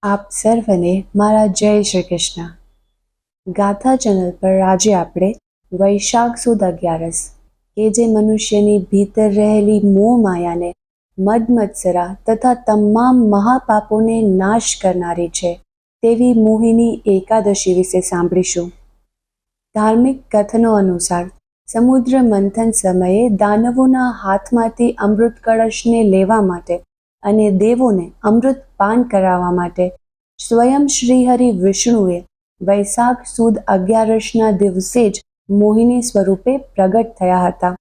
આપ સર્વને મારા જય શ્રી કૃષ્ણ. ગાથા ચેનલ પર આજે આપણે વૈશાખ સુદ 11 કે જે મનુષ્યની ભીતર રહેલી મોહ માયાને મદમત્સરા તથા તમામ મહાપાપોને નાશ કરનારી છે તેવી મોહિની એકાદશી વિશે સાંભળીશું. ધાર્મિક કથનો અનુસાર સમુદ્ર મંથન સમયે દાનવોના હાથમાંથી અમૃત કળશને લેવા માટે અને દેવોને અમૃત પાન કરાવવા માટે સ્વયં શ્રીહરિ વિષ્ણુએ વૈશાખ સુદ 11ના દિવસે જ મોહિની સ્વરૂપે પ્રગટ થયા હતા.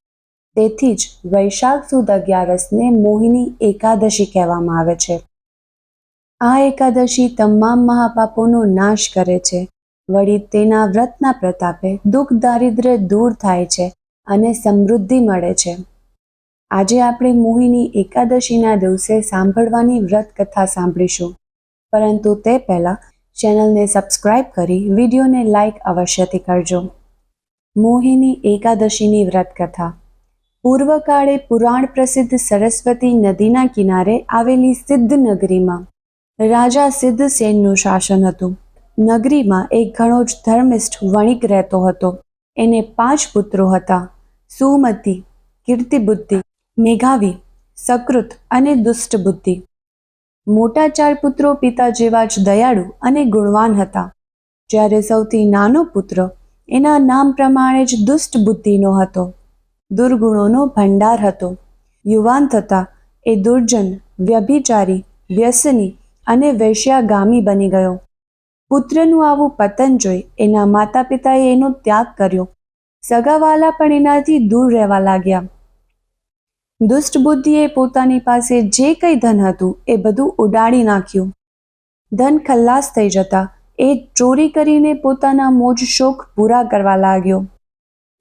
તેથી જ વૈશાખ સુદ 11ને મોહિની એકાદશી કહેવામાં આવે છે. આ એકાદશી તમામ મહાપાપોનો નાશ કરે છે. વળી તેના વ્રતના પ્રતાપે દુઃખ દારિદ્ર્ય દૂર થાય છે અને સમૃદ્ધિ મળે છે. આજે આપણે મોહિની એકાદશીના દિવસે સાંભળવાની વ્રત કથા સાંભળીશું. પરંતુ તે પહેલાં ચેનલને સબસ્ક્રાઇબ કરી વિડીયોને લાઇક અવશ્યથી કરજો. મોહિની એકાદશીની વ્રત કથા. પૂર્વકાળે પુરાણ પ્રસિદ્ધ સરસ્વતી નદીના કિનારે આવેલી સિદ્ધ નગરીમાં રાજા સિદ્ધસેનનું શાસન હતું. નગરીમાં એક ઘણો જ ધર્મિષ્ઠ વણિક રહેતો હતો. એને 5 પુત્રો હતા: સુમતિ, કીર્તિબુદ્ધિ, મેઘાવી, સકૃત અને દુષ્ટબુદ્ધિ. મોટા 4 પુત્રો પિતા જેવા જ દયાળુ અને ગુણવાન હતા, જ્યારે સૌથી નાનો પુત્ર એના નામ પ્રમાણે જ દુષ્ટ બુદ્ધિનો હતો. દુર્ગુણોનો ભંડાર હતો. યુવાન થતાં એ દુર્જન, વ્યભિચારી, વ્યસની અને વેશ્યાગામી બની ગયો. પુત્રનું આવું પતન જોઈ એના માતા પિતાએ એનો ત્યાગ કર્યો. સગાવાલા પણ એનાથી દૂર રહેવા લાગ્યા. દુષ્ટ બુદ્ધિએ પોતાની પાસે જે કંઈ ધન હતું એ બધું ઉડાડી નાખ્યું. ધન ખલ્લાસ થઈ જતા એ ચોરી કરીને પોતાના મોજ શોખ પૂરા કરવા લાગ્યો.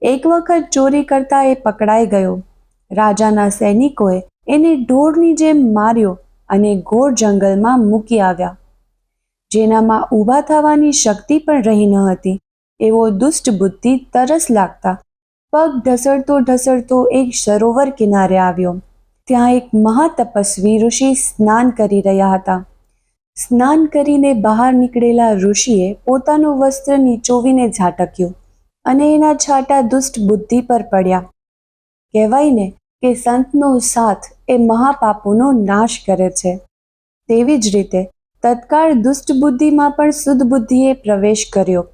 એક વખત ચોરી કરતા એ પકડાઈ ગયો. રાજાના સૈનિકોએ એને ઢોરની જેમ માર્યો અને ઘોર જંગલમાં મૂકી આવ્યા. જેનામાં ઊભા થવાની શક્તિ પણ રહી ન હતી એવો દુષ્ટ બુદ્ધિ તરસ લાગતા પગ ઢસડતો ઢસડતો એક સરોવર કિનારે આવ્યો. ત્યાં એક મહાતપસ્વી ઋષિ સ્નાન કરી રહ્યા હતા. સ્નાન કરીને બહાર નીકળેલા ઋષિએ પોતાનું વસ્ત્ર નીચોવીને ઝાટક્યું અને એના છાંટા દુષ્ટ બુદ્ધિ પર પડ્યા. કહેવાય ને કે સંતનો સાથ એ મહાપાપોનો નાશ કરે છે. તેવી જ રીતે તત્કાળ દુષ્ટ બુદ્ધિમાં પણ શુદ્ધ બુદ્ધિએ પ્રવેશ કર્યો.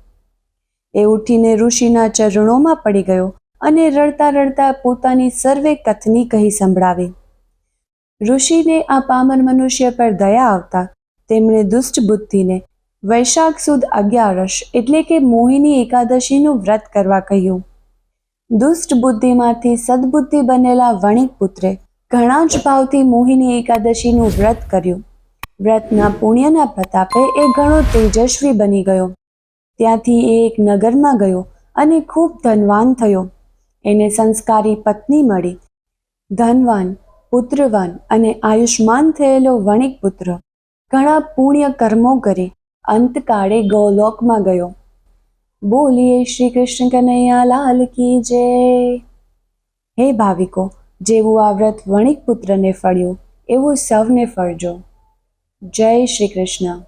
એ ઉઠીને ઋષિના ચરણોમાં પડી ગયો અને રડતા રડતા પોતાની સર્વે કથની કહી સંભળાવી. ઋષિને આ પામર મનુષ્ય પર દયા આવતા તેમણે દુષ્ટ બુદ્ધિને વૈશાખ સુદ 11 એટલે કે મોહિની એકાદશીનું વ્રત કરવા કહ્યું. દુષ્ટ બુદ્ધિમાંથી સદબુદ્ધિ બનેલા વણિક પુત્રે ઘણા જ ભાવથી મોહિની એકાદશીનું વ્રત કર્યું. વ્રતના પુણ્યના પ્રતાપે એ ઘણો તેજસ્વી બની ગયો. ત્યાંથી એ એક નગરમાં ગયો અને ખૂબ ધનવાન થયો. એને સંસ્કારી પત્ની મળી. ધનવાન, પુત્રવાન અને આયુષ્માન થયેલો વણિક પુત્ર ઘણા પુણ્ય કર્મો કરી અંતકાળે ગૌલોકમાં ગયો. બોલીએ શ્રી કૃષ્ણ કનૈયા લાલ કી જય. હે ભાવિકો, જેવું આ વ્રત વણિક પુત્રને ફળ્યું એવું સૌને ફળજો. જય શ્રી કૃષ્ણ.